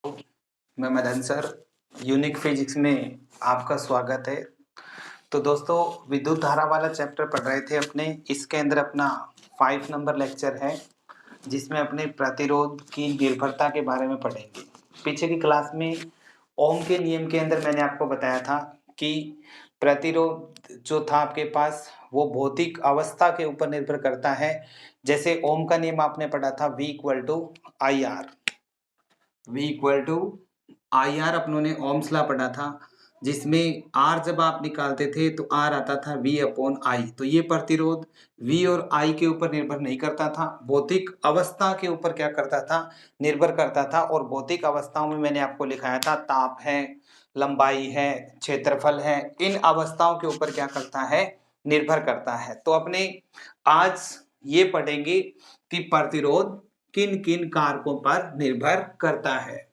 मैं Madan sir, unique physics में आपका स्वागत है। तो दोस्तों, विद्युत धारा वाला चैप्टर पढ़ रहे थे अपने। इसके अंदर अपना 5 नंबर लेक्चर है, जिसमें अपने प्रतिरोध की निर्भरता के बारे में पढ़ेंगे। पीछे की क्लास में ओम के नियम के अंदर मैंने आपको बताया था कि प्रतिरोध जो था आपके पास, वो भौतिक अवस्था के ऊपर निर्भर करता है। जैसे ओम का नियम आपने पढ़ा था, V equal to I R. V equal to I R अपनों ने ओम्स लॉ पढ़ा था, जिसमें R जब आप निकालते थे तो R आता था V अपॉन आई। तो ये प्रतिरोध V और I के ऊपर निर्भर नहीं करता था, भौतिक अवस्था के ऊपर क्या करता था, निर्भर करता था। और भौतिक अवस्थाओं में मैंने आपको लिखाया था, ताप है, लंबाई है, क्षेत्रफल है, इन अवस्थाओं के ऊपर क्या करता है, निर्भर करता है। तो अपने आज ये पढ़ेंगे कि प्रतिरोध किन किन कारकों पर निर्भर करता है।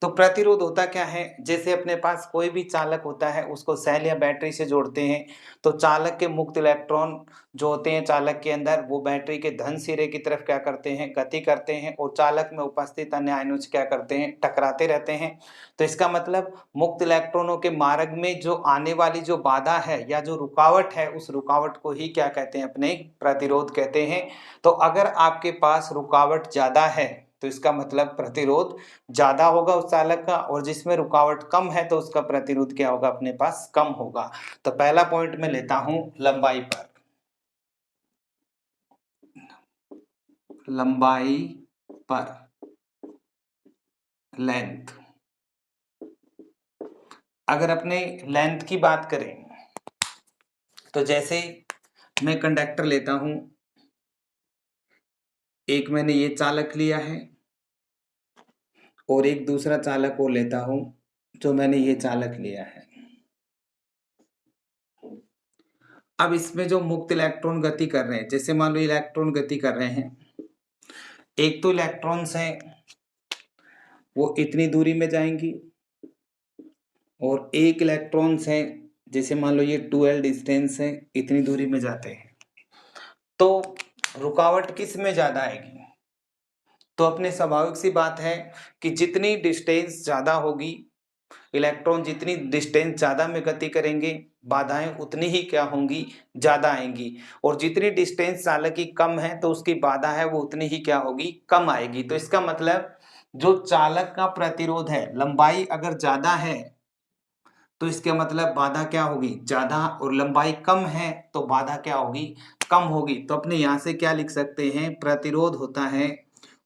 तो प्रतिरोध होता क्या है, जैसे अपने पास कोई भी चालक होता है, उसको सेल या बैटरी से जोड़ते हैं, तो चालक के मुक्त इलेक्ट्रॉन जो होते हैं चालक के अंदर, वो बैटरी के धन सिरे की तरफ क्या करते हैं, गति करते हैं, और चालक में उपस्थित अन्य आयनों से क्या करते हैं, टकराते रहते हैं। तो इसका मतलब मुक्त इलेक्ट्रॉनों के मार्ग में जो आने वाली जो बाधा है या जो रुकावट है, उस रुकावट को ही क्या कहते हैं, अपने प्रतिरोध कहते हैं। तो अगर आपके पास रुकावट ज्यादा है तो इसका मतलब प्रतिरोध ज्यादा होगा उस चालक का, और जिसमें रुकावट कम है तो उसका प्रतिरोध क्या होगा, अपने पास कम होगा। तो पहला पॉइंट मैं लेता हूं लंबाई पर। लंबाई पर, लेंथ। अगर अपने लेंथ की बात करें तो जैसे मैं कंडक्टर लेता हूं, एक मैंने ये चालक लिया है और एक दूसरा चालक और लेता हूं जो मैंने ये चालक लिया है। अब इसमें जो मुक्त इलेक्ट्रॉन गति कर रहे हैं, जैसे मान लो इलेक्ट्रॉन गति कर रहे हैं, एक तो इलेक्ट्रॉन्स हैं वो इतनी दूरी में जाएंगी, और एक इलेक्ट्रॉन्स हैं जैसे मान लो ये 2l डिस्टेंस है, इतनी दूरी में जाते हैं। तो रुकावट किस में ज्यादा आएगी? तो अपने स्वाभाविक सी बात है कि जितनी डिस्टेंस ज्यादा होगी, इलेक्ट्रॉन जितनी डिस्टेंस ज्यादा में गति करेंगे, बाधाएं उतनी ही क्या होंगी, ज्यादा आएंगी। और जितनी डिस्टेंस चालक की कम है तो उसकी बाधा है वो उतनी ही क्या होगी, कम आएगी। तो इसका मतलब जो चालक का प्रतिरोध है, लंबाई अगर ज्यादा है तो इसका मतलब बाधा क्या होगी, ज्यादा, और लंबाई कम है तो बाधा क्या होगी, कम होगी। तो अपने यहाँ से क्या लिख सकते हैं, प्रतिरोध होता है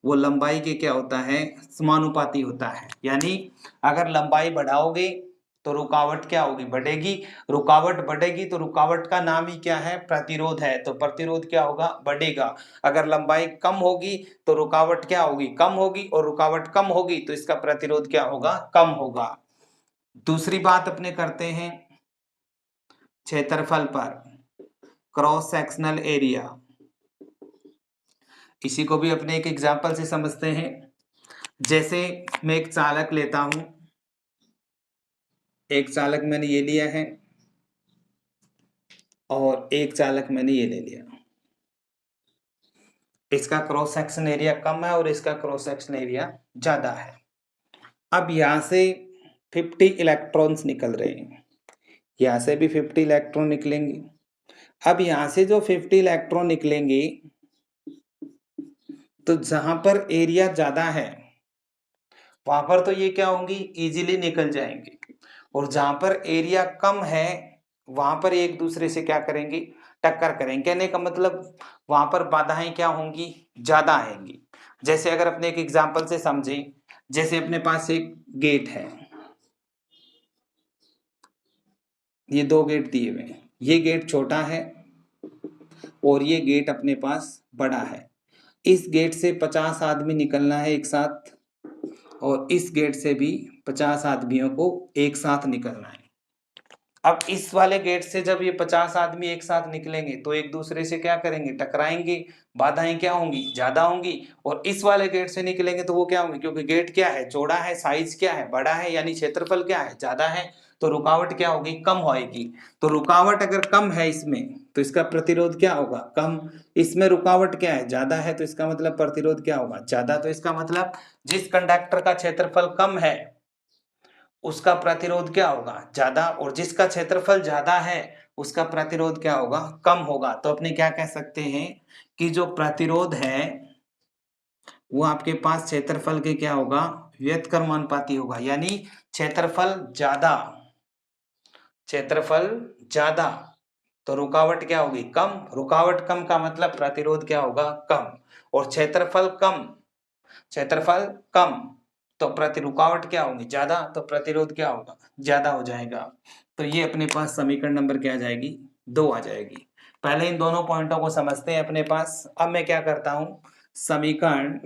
वो लंबाई के क्या होता है, समानुपाती होता है। यानी अगर लंबाई बढ़ाओगे तो रुकावट क्या होगी, बढ़ेगी। रुकावट बढ़ेगी तो रुकावट का नाम ही क्या है, प्रतिरोध है, तो प्रतिरोध क्या होगा, बढ़ेगा। अगर लंबाई कम होगी तो रुकावट क्या होगी, कम होगी, और रुकावट कम होगी तो इसका प्रतिरोध क्या होगा, कम होगा। दूसरी बात अपने करते हैं क्षेत्रफल पर, क्रॉस सेक्शनल एरिया। इसी को भी अपने एक एग्जांपल से समझते हैं। जैसे मैं एक चालक लेता हूं, एक चालक मैंने ये लिया है और एक चालक मैंने ये ले लिया। इसका क्रॉस सेक्शन एरिया कम है और इसका क्रॉस सेक्शन एरिया ज्यादा है। अब यहां से 50 इलेक्ट्रॉन्स निकल रहे हैं, यहां से भी 50 इलेक्ट्रॉन निकलेंगे। अब यहां से जो 50 इलेक्ट्रॉन निकलेंगे, तो जहां पर एरिया ज्यादा है वहां पर तो ये क्या होंगी, इजीली निकल जाएंगे, और जहां पर एरिया कम है वहां पर एक दूसरे से क्या करेंगे, टक्कर करेंगे। कहने का मतलब वहां पर बाधाएं क्या होंगी, ज्यादा आएंगी। जैसे अगर अपने एक एग्जांपल से समझें, जैसे अपने पास एक गेट है, ये 2 गेट दिए हुए हैं, ये गेट छोटा है और ये गेट अपने पास बड़ा है। इस गेट से 50 आदमी निकलना है एक साथ, और इस गेट से भी 50 आदमियों को एक साथ निकलना है। अब इस वाले गेट से जब ये 50 आदमी एक साथ निकलेंगे तो एक दूसरे से क्या करेंगे, टकराएंगे। बाधाएं क्या होंगी, ज्यादा होंगी। और इस वाले गेट से निकलेंगे तो वो क्या होंगे, क्योंकि गेट क्या है, चौड़ा है, साइज क्या है, बड़ा है, यानी क्षेत्रफल क्या है, ज्यादा है, तो रुकावट क्या होगी, कम होगी। तो रुकावट अगर कम है इसमें तो इसका प्रतिरोध क्या होगा, कम। इसमें रुकावट क्या है, ज्यादा है, तो इसका मतलब प्रतिरोध क्या होगा, ज्यादा। तो इसका मतलब जिस कंडक्टर का क्षेत्रफल कम है उसका प्रतिरोध क्या होगा, ज्यादा, और जिसका क्षेत्रफल ज्यादा है उसका प्रतिरोध क्या होगा, कम होगा। तो अपने क्या कह सकते हैं कि जो प्रतिरोध है वो आपके पास क्षेत्रफल के क्या होगा, व्युत्क्रमानुपाती होगा। यानी क्षेत्रफल ज्यादा तो रुकावट क्या होगी, कम। रुकावट कम का मतलब प्रतिरोध क्या होगा, कम। और क्षेत्रफल कम तो रुकावट क्या होगी, ज्यादा, तो प्रतिरोध क्या होगा, ज्यादा हो जाएगा। तो ये अपने पास समीकरण नंबर क्या आ जाएगी, 2 आ जाएगी। पहले इन दोनों पॉइंटों को समझते हैं अपने पास। अब मैं क्या करता हूं, समीकरण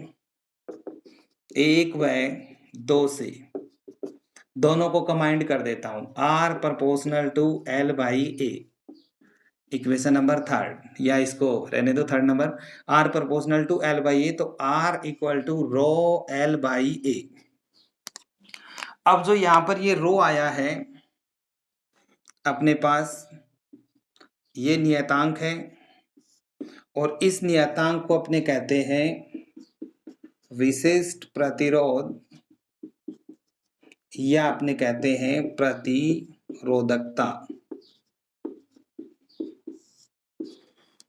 1 व 2 से दोनों को कंबाइंड कर देता हूं। R proportional to L by A, equation number 3, या इसको रहने दो third number. R proportional to L by A, तो R equal to rho L by A. अब जो यहां पर ये रो आया है अपने पास, ये नियतांक है, और इस नियतांक को अपने कहते हैं विशिष्ट प्रतिरोध, या अपने कहते हैं प्रतिरोधकता।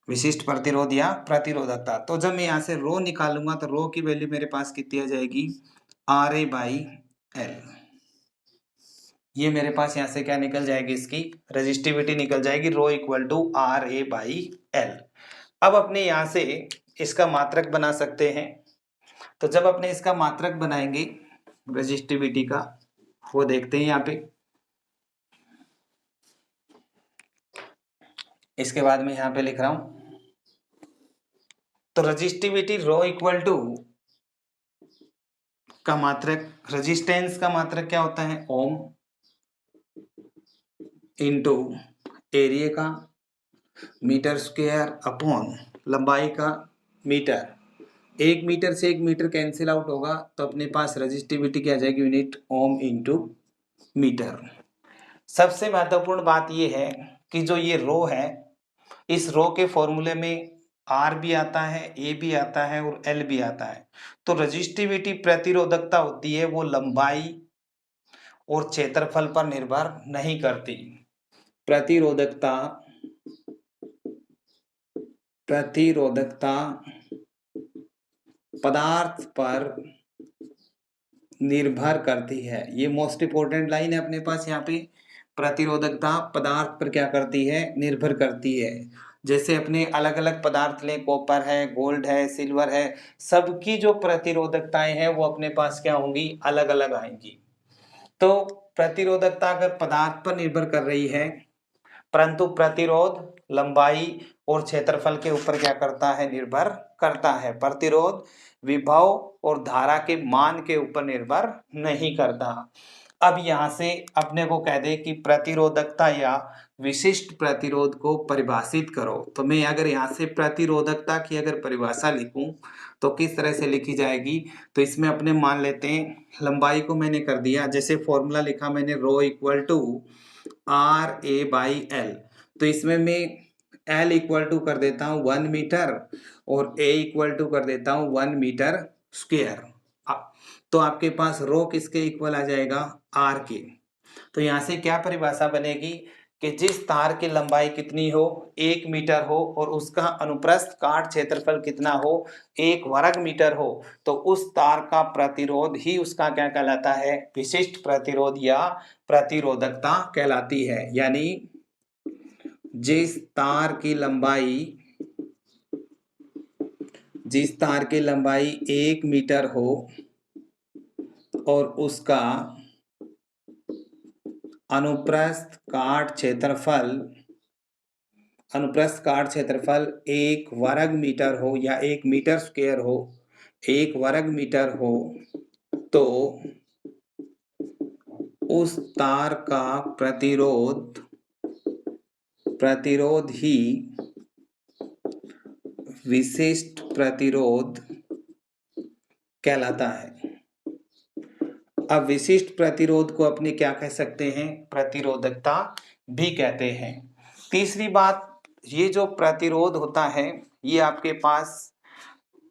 विशिष्ट प्रतिरोध या प्रतिरोधकता। तो जब मैं यहां से रो निकालूंगा तो रो की वैल्यू मेरे पास कितनी आ जाएगी, आर ए बाई एल। ये मेरे पास यहां से क्या निकल जाएगी, इसकी रेजिस्टिविटी निकल जाएगी, rho equal to R A by L. अब अपने यहां से इसका मात्रक बना सकते हैं। तो जब अपने इसका मात्रक बनाएंगे रेजिस्टिविटी का, वो देखते हैं यहाँ पे। इसके बाद में यहाँ पे लिख रहा हूं, तो रेजिस्टिविटी रो इक्वल टू का मात्रक, रेजिस्टेंस का मात्रक क्या होता है, ओम, इनटू एरिया का मीटर स्क्वायर अपॉन लंबाई का मीटर। 1 मीटर से 1 मीटर कैंसिल आउट होगा तो अपने पास रेजिस्टिविटी क्या आ जाएगी, यूनिट ओम इनटू मीटर। सबसे महत्वपूर्ण बात यह है कि जो ये रो है, इस रो के फॉर्मूले में आर भी आता है, ए भी आता है और एल भी आता है। तो रेजिस्टिविटी प्रतिरोधकता होती है वो लंबाई और क्षेत्रफल पर निर्भर नहीं करती। प्रतिरोधकता पदार्थ पर निर्भर करती है। ये मोस्ट इंपोर्टेंट लाइन है अपने पास यहाँ पे। प्रतिरोधकता पदार्थ पर क्या करती है, निर्भर करती है। जैसे अपने अलग अलग पदार्थ लें, कॉपर है, गोल्ड है, सिल्वर है, सबकी जो प्रतिरोधकताएं हैं वो अपने पास क्या होंगी, अलग अलग आएंगी। तो प्रतिरोधकता अगर पदार्थ पर निर्भर कर रही है, परंतु प्रतिरोध लंबाई और क्षेत्रफल के ऊपर क्या करता है, निर्भर करता है। प्रतिरोध विभव और धारा के मान के ऊपर निर्भर नहीं करता। अब यहां से अपने को कह दे कि प्रतिरोधकता या विशिष्ट प्रतिरोध को परिभाषित करो, तो मैं अगर यहाँ से प्रतिरोधकता की अगर परिभाषा लिखूं तो किस तरह से लिखी जाएगी। तो इसमें अपने मान लेते हैं, लंबाई को मैंने कर दिया, जैसे फॉर्मूला लिखा मैंने, rho equal to R A by L. तो इसमें मैं एल इक्वल टू कर देता हूँ 1 मीटर और ए इक्वल टू कर देता हूँ 1 मीटर स्क्वेयर। तो आपके पास रो किसके इक्वल आ जाएगा, आर के। तो यहाँ से क्या परिभाषा बनेगी कि जिस तार की लंबाई कितनी हो, 1 मीटर हो, और उसका अनुप्रस्थ काट क्षेत्रफल कितना हो, 1 वर्ग मीटर हो, तो उस तार का प्रतिरोध ही उसका क्या कहलाता है, विशिष्ट प्रतिरोध या प्रतिरोधकता कहलाती है। यानी जिस तार की लंबाई 1 मीटर हो और उसका अनुप्रस्थ काट क्षेत्रफल 1 वर्ग मीटर हो या 1 मीटर स्क्वायर हो, 1 वर्ग मीटर हो, तो उस तार का प्रतिरोध ही विशिष्ट प्रतिरोध कहलाता है। अब विशिष्ट प्रतिरोध को अपने क्या कह सकते हैं, प्रतिरोधकता भी कहते हैं। तीसरी बात, ये जो प्रतिरोध होता है ये आपके पास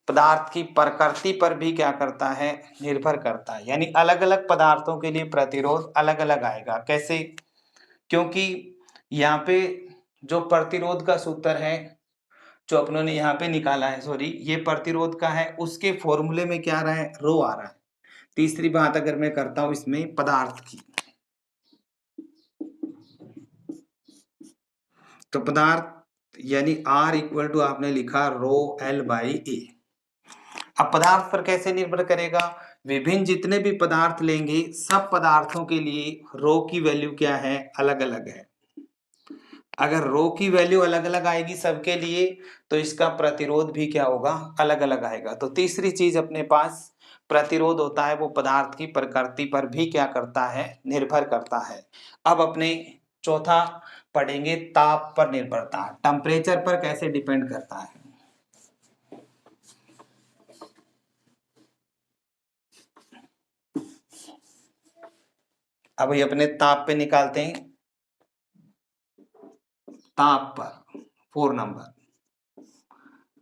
पदार्थ की प्रकृति पर भी क्या करता है, निर्भर करता है। यानी अलग अलग पदार्थों के लिए प्रतिरोध अलग अलग आएगा। कैसे? क्योंकि यहाँ पे जो प्रतिरोध का सूत्र है जो अपनों ने यहाँ पे निकाला है, सॉरी ये प्रतिरोध का है, उसके फॉर्मूले में क्या आ रहा है, रो आ रहा है। तीसरी बात अगर मैं करता हूं इसमें पदार्थ की, तो पदार्थ यानी R इक्वल टू आपने लिखा रो L बाई ए। अब पदार्थ पर कैसे निर्भर करेगा, विभिन्न जितने भी पदार्थ लेंगे सब पदार्थों के लिए रो की वैल्यू क्या है, अलग अलग है। अगर रो की वैल्यू अलग अलग आएगी सबके लिए तो इसका प्रतिरोध भी क्या होगा, अलग अलग आएगा। तो तीसरी चीज अपने पास प्रतिरोध होता है वो पदार्थ की प्रकृति पर भी क्या करता है, निर्भर करता है। अब अपने चौथा पढ़ेंगे ताप पर निर्भरता, टेम्परेचर पर कैसे डिपेंड करता है। अब ये अपने ताप पे निकालते हैं, ताप पर 4 नंबर।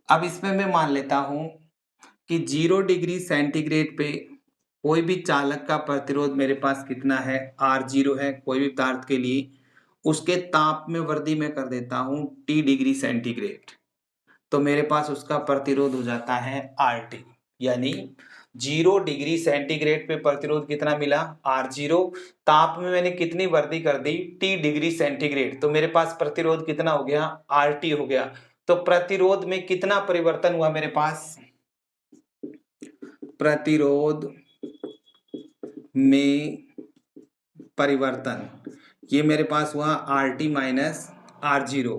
अब इसमें मैं मान लेता हूं कि 0 डिग्री सेंटीग्रेड पे कोई भी चालक का प्रतिरोध मेरे पास कितना है, R0 है कोई भी पदार्थ के लिए। उसके ताप में वृद्धि में कर देता हूं T डिग्री सेंटीग्रेड, तो मेरे पास उसका प्रतिरोध हो जाता है RT। यानी 0 डिग्री सेंटीग्रेड पे प्रतिरोध कितना मिला, R0। ताप में मैंने कितनी वृद्धि कर दी, T डिग्री सेंटीग्रेड, तो मेरे पास प्रतिरोध कितना हो गया, RT हो गया। तो प्रतिरोध में कितना परिवर्तन हुआ मेरे पास, प्रतिरोध में परिवर्तन ये मेरे पास हुआ RT माइनस R0।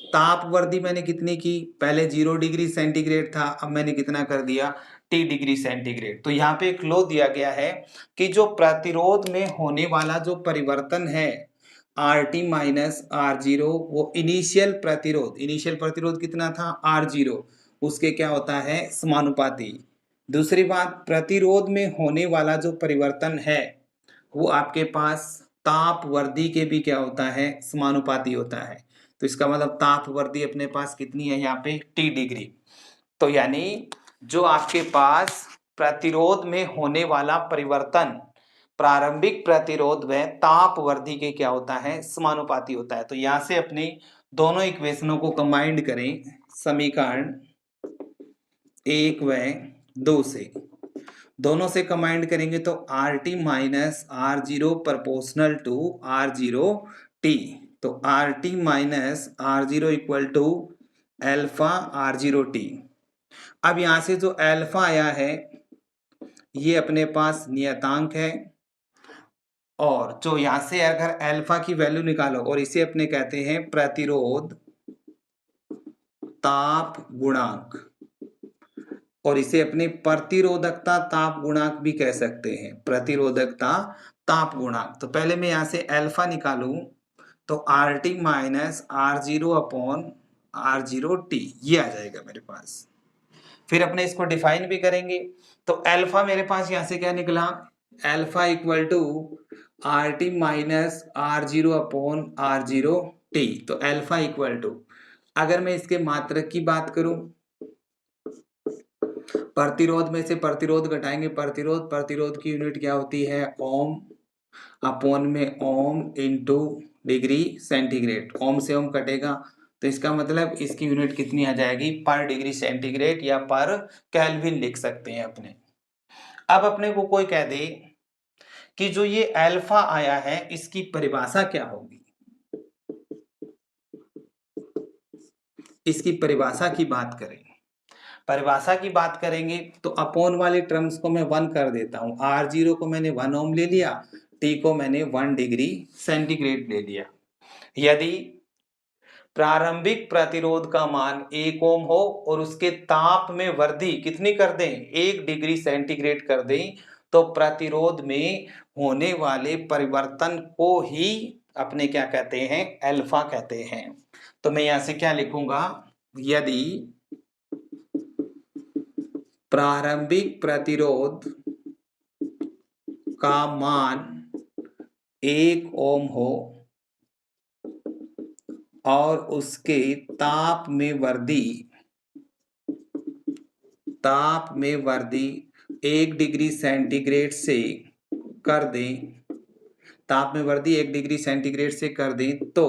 ताप वृद्धि मैंने कितनी की, पहले 0 डिग्री सेंटीग्रेड था, अब मैंने कितना कर दिया, T डिग्री सेंटीग्रेड। तो यहाँ पे एक लॉ दिया गया है कि जो प्रतिरोध में होने वाला जो परिवर्तन है RT माइनस R0 वो इनिशियल प्रतिरोध कितना था, R0, उसके क्या होता है, समानुपाती। दूसरी बात, प्रतिरोध में होने वाला जो परिवर्तन है वो आपके पास ताप वृद्धि के भी क्या होता है, समानुपाती होता है। तो इसका मतलब ताप वृद्धि अपने पास कितनी है यहाँ पे, T डिग्री। तो यानी जो आपके पास प्रतिरोध में होने वाला परिवर्तन प्रारंभिक प्रतिरोध व ताप वृद्धि के क्या होता है, समानुपाती होता है। तो यहां से अपने दोनों इक्वेशनों को कंबाइंड करें, समीकरण 1 व 2 से, दोनों से कंबाइंड करेंगे तो RT minus R0 proportional to R0T। तो RT minus R0 equal to alpha R0T। अब यहां से जो एल्फा आया है ये अपने पास नियतांक है, और जो यहां से अगर एल्फा की वैल्यू निकालो और इसे अपने कहते हैं प्रतिरोध ताप गुणांक, और इसे अपने प्रतिरोधकता ताप गुणांक भी कह सकते हैं, प्रतिरोधकता ताप गुणांक। तो पहले मैं यहां से अल्फा निकालूं तो RT minus R0 upon R0T ये आ जाएगा मेरे पास। फिर अपने इसको डिफाइन भी करेंगे तो अल्फा मेरे पास यहां से क्या निकला, alpha equal to RT minus R0 upon R0T। तो अल्फा इक्वल टू, अगर मैं इसके मात्रक की बात करूं, प्रतिरोध में से प्रतिरोध घटाएंगे, प्रतिरोध की यूनिट क्या होती है, ओम, अपॉन में ओम इंटू डिग्री सेंटीग्रेड, ओम से ओम कटेगा तो इसका मतलब इसकी यूनिट कितनी आ जाएगी, पर डिग्री सेंटीग्रेड या पर केल्विन लिख सकते हैं अपने। अब अपने को कोई कह दे कि जो ये अल्फा आया है इसकी परिभाषा क्या होगी, इसकी परिभाषा की बात करें, परिभाषा की बात करेंगे तो अपोन वाले टर्म्स को मैं 1 कर देता हूं। R0 को मैंने 1 ओम ले लिया, T को मैंने 1 डिग्री सेंटीग्रेड ले लिया। यदि प्रारंभिक प्रतिरोध का मान 1 ओम हो और उसके ताप में वृद्धि कितनी कर दें, 1 डिग्री सेंटीग्रेड कर दें, तो प्रतिरोध में होने वाले परिवर्तन को ही अपने क्या कहते हैं, अल्फा कहते हैं। तो मैं यहां से क्या लिखूंगा, यदि प्रारंभिक प्रतिरोध का मान 1 ओम हो और उसके ताप में वृद्धि 1 डिग्री सेंटीग्रेड से कर दें, ताप में वृद्धि 1 डिग्री सेंटीग्रेड से कर दें तो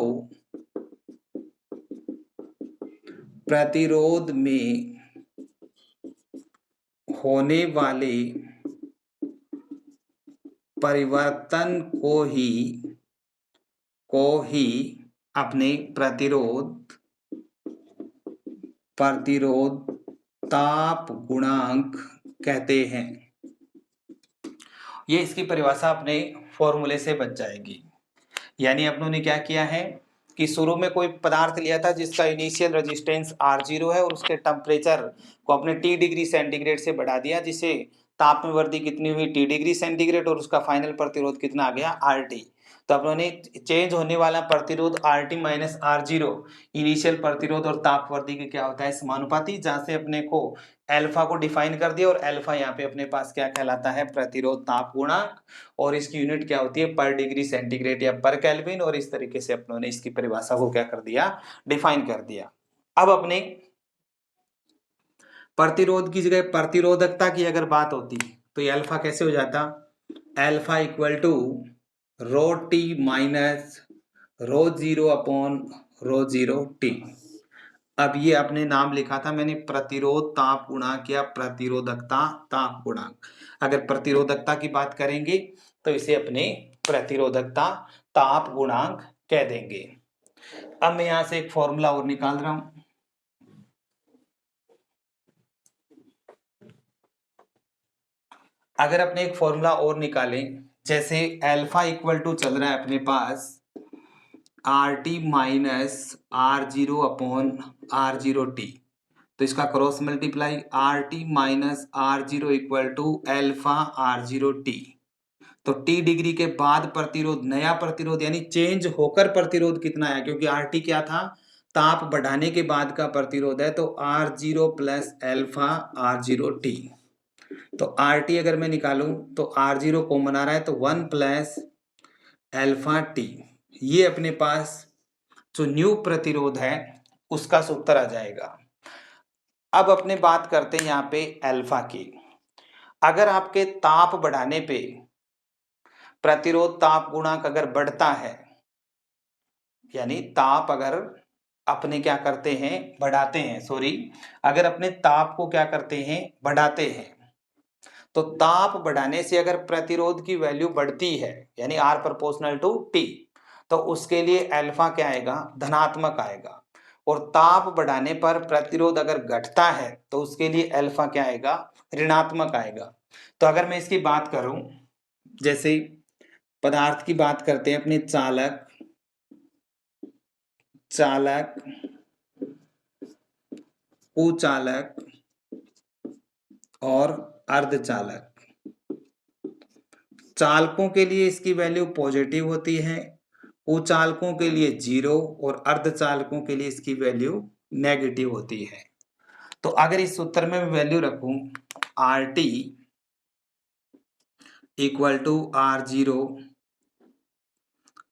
प्रतिरोध में होने वाले परिवर्तन को ही अपने प्रतिरोध ताप गुणांक कहते हैं। ये इसकी परिभाषा अपने फॉर्मूले से बच जाएगी। यानी अपनों ने क्या किया है कि शुरू में कोई पदार्थ लिया था जिसका इनिशियल रेजिस्टेंस R0 है और उसके टेम्परेचर को अपने T डिग्री सेंटीग्रेड से बढ़ा दिया, जिससे ताप में वृद्धि कितनी हुई T डिग्री सेंटीग्रेड और उसका फाइनल प्रतिरोध कितना आ गया RT। तो अपनों ने चेंज होने वाला प्रतिरोध RT माइनस R0 इनिशियल प्रतिरोध और ताप वृद्धि के क्या होता है समानुपाती, जहां से अपने को अल्फा को डिफाइन कर दिया और अल्फा यहाँ पे अपने पास क्या कहलाता है प्रतिरोध ताप गुणांक, और इसकी यूनिट क्या होती है पर डिग्री सेंटीग्रेड या पर केल्विन, और इस तरीके से अपनों ने इसकी परिभाषा को क्या कर दिया डिफाइन कर दिया। अब अपने प्रतिरोध की जगह प्रतिरोधकता की अगर बात होती तो ये अल्फा कैसे हो जाता, alpha equal to rho T minus rho zero upon rho zero T. अब ये आपने नाम लिखा था मैंने प्रतिरोध ताप गुणांक या प्रतिरोधकता ताप गुणांक। अगर प्रतिरोधकता की बात करेंगे तो इसे अपने प्रतिरोधकता ताप गुणांक कह देंगे। अब मैं यहां से एक फॉर्मूला और निकाल रहा हूं। अगर अपने एक फॉर्मूला और निकालें, जैसे अल्फा इक्वल टू चल रहा है अपने पास RT minus R0 upon R0T, तो इसका cross multiply RT minus R0 equal to alpha R0T। तो T डिग्री के बाद प्रतिरोध, नया प्रतिरोध यानी चेंज होकर प्रतिरोध कितना है, क्योंकि RT क्या था ताप बढ़ाने के बाद का प्रतिरोध है, तो R0 प्लस अल्फा R0T। तो RT अगर मैं निकालूं तो R0 कॉमन आ रहा है तो 1 प्लस अल्फा T, ये अपने पास जो न्यू प्रतिरोध है उसका सूत्र आ जाएगा। अब अपने बात करते हैं यहाँ पे अल्फा की। अगर आपके ताप बढ़ाने पे प्रतिरोध ताप गुणांक अगर बढ़ता है, यानी ताप अगर अपने क्या करते हैं बढ़ाते हैं, अगर अपने ताप को क्या करते हैं बढ़ाते हैं, तो ताप बढ़ाने से अगर प्रतिरोध की वैल्यू बढ़ती है यानी R प्रोपोर्शनल टू T, तो उसके लिए अल्फा क्या आएगा धनात्मक आएगा, और ताप बढ़ाने पर प्रतिरोध अगर घटता है तो उसके लिए अल्फा क्या आएगा ऋणात्मक आएगा। तो अगर मैं इसकी बात करूं, जैसे पदार्थ की बात करते हैं अपने चालक कुचालक और अर्धचालक। चालकों के लिए इसकी वैल्यू पॉजिटिव होती है, कुचालकों के लिए 0 और अर्धचालकों के लिए इसकी वैल्यू नेगेटिव होती है। तो अगर इस सूत्र में मैं वैल्यू रखूं RT equal to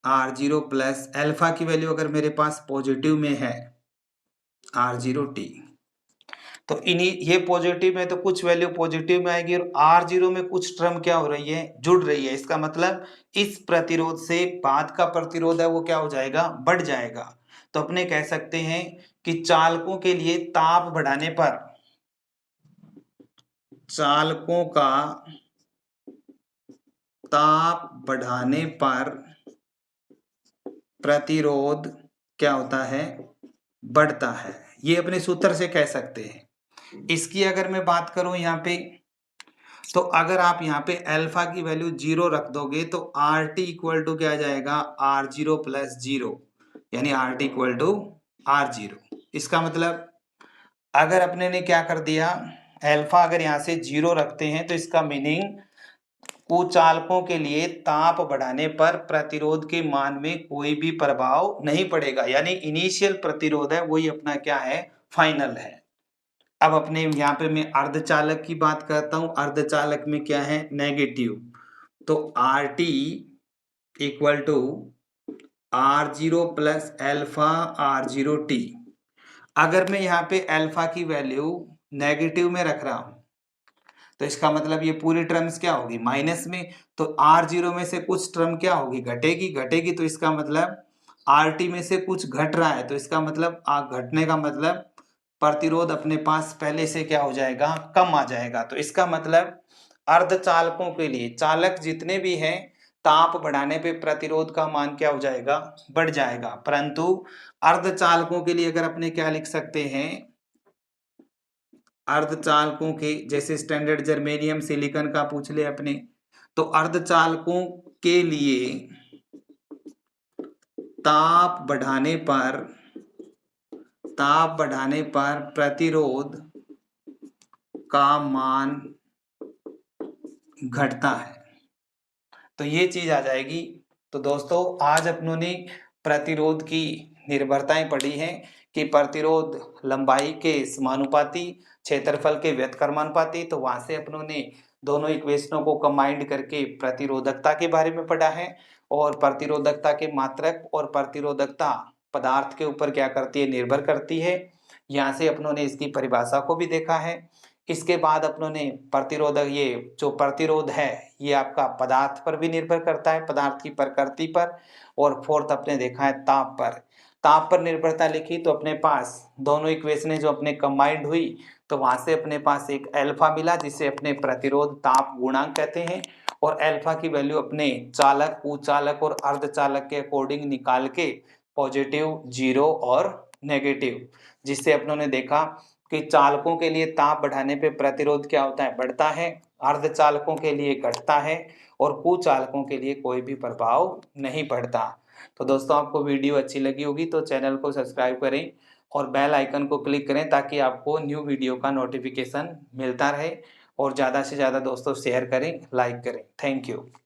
R0 plus alpha की वैल्यू अगर मेरे पास पॉजिटिव में है R0T, तो ये पॉजिटिव में तो कुछ वैल्यू पॉजिटिव में आएगी और R0 में कुछ टर्म क्या हो रही है जुड़ रही है। इसका मतलब इस प्रतिरोध से बाद का प्रतिरोध है वो क्या हो जाएगा बढ़ जाएगा। तो अपने कह सकते हैं कि चालकों के लिए ताप बढ़ाने पर चालकों का ताप बढ़ाने पर प्रतिरोध क्या होता है बढ़ता है, ये अपने सूत्र से कह सकते हैं। इसकी अगर मैं बात करूं यहाँ पे, तो अगर आप यहाँ पे अल्फा की वैल्यू 0 रख दोगे तो RT इक्वल टू क्या आ जाएगा R0 प्लस 0, यानी RT इक्वल टू R0। इसका मतलब अगर अपने ने क्या कर दिया अल्फा अगर यहाँ से 0 रखते हैं तो इसका मीनिंग कुचालकों के लिए ताप बढ़ाने पर प्रतिरोध के मान में कोई भी प्रभाव नहीं पड़ेगा, यानी इनिशियल प्रतिरोध है वही अपना क्या है फाइनल है। अब अपने यहाँ पे मैं अर्धचालक की बात करता हूँ। अर्धचालक में क्या है, नेगेटिव, तो R T equal to R0 plus alpha R0 T. अगर मैं यहाँ पे अल्फा की वैल्यू नेगेटिव में रख रहा हूं तो इसका मतलब ये पूरी टर्म्स क्या होगी, माइनस में। तो R0 में से कुछ टर्म क्या होगी, घटेगी तो इसका मतलब RT में से कुछ घट रहा है, तो इसका मतलब घटने का मतलब प्रतिरोध अपने पास पहले से क्या हो जाएगा, कम आ जाएगा। तो इसका मतलब अर्धचालकों के लिए चालक जितने भी हैं, ताप बढ़ाने पे प्रतिरोध का मान क्या हो जाएगा, बढ़ जाएगा। परंतु अर्धचालकों के लिए अगर अपने क्या लिख सकते हैं, अर्धचालकों के जैसे स्टैंडर्ड जर्मेनियम सिलिकॉन का पूछ ले अपने, तो अर्धचालकों के लिए ताप बढ़ाने पर प्रतिरोध का मान घटता है। तो ये चीज आ जाएगी। तो दोस्तों आज अपनों ने प्रतिरोध की निर्भरताएं पढ़ी हैं कि प्रतिरोध लंबाई के समानुपाती, क्षेत्रफल के व्युत्क्रमानुपाती। तो वहां से अपनों ने दोनों इक्वेशनों को कंबाइंड करके प्रतिरोधकता के बारे में पढ़ा है, और प्रतिरोधकता के मात्रक और प्रतिरोधकता पदार्थ के ऊपर क्या करती है, निर्भर करती है। यहाँ से अपनों ने इसकी परिभाषा को भी देखा है। इसके बाद अपनों ने प्रतिरोधक, ये जो प्रतिरोध है ये आपका पदार्थ पर भी निर्भर करता है, पदार्थ की प्रकृति पर। और फोर्थ अपने देखा है ताप पर। ताप पर निर्भरता लिखी तो अपने पास दोनों इक्वेशनें जो अपने कंबाइंड हुई, तो वहां से अपने पास एक अल्फा मिला जिसे अपने प्रतिरोध ताप गुणांक कहते हैं। और अल्फा की वैल्यू अपने चालक, कुचालक और अर्धचालक के अकॉर्डिंग निकाल के पॉजिटिव, जीरो और नेगेटिव, जिससे अपनों ने देखा कि चालकों के लिए ताप बढ़ाने पे प्रतिरोध क्या होता है, बढ़ता है, अर्धचालकों के लिए घटता है, और कुचालकों के लिए कोई भी प्रभाव नहीं पड़ता। तो दोस्तों आपको वीडियो अच्छी लगी होगी तो चैनल को सब्सक्राइब करें और बेल आइकन को क्लिक करें ताकि आपको न्यू वीडियो का नोटिफिकेशन मिलता रहे। और ज़्यादा से ज़्यादा दोस्तों शेयर करें, लाइक करें। Thank you.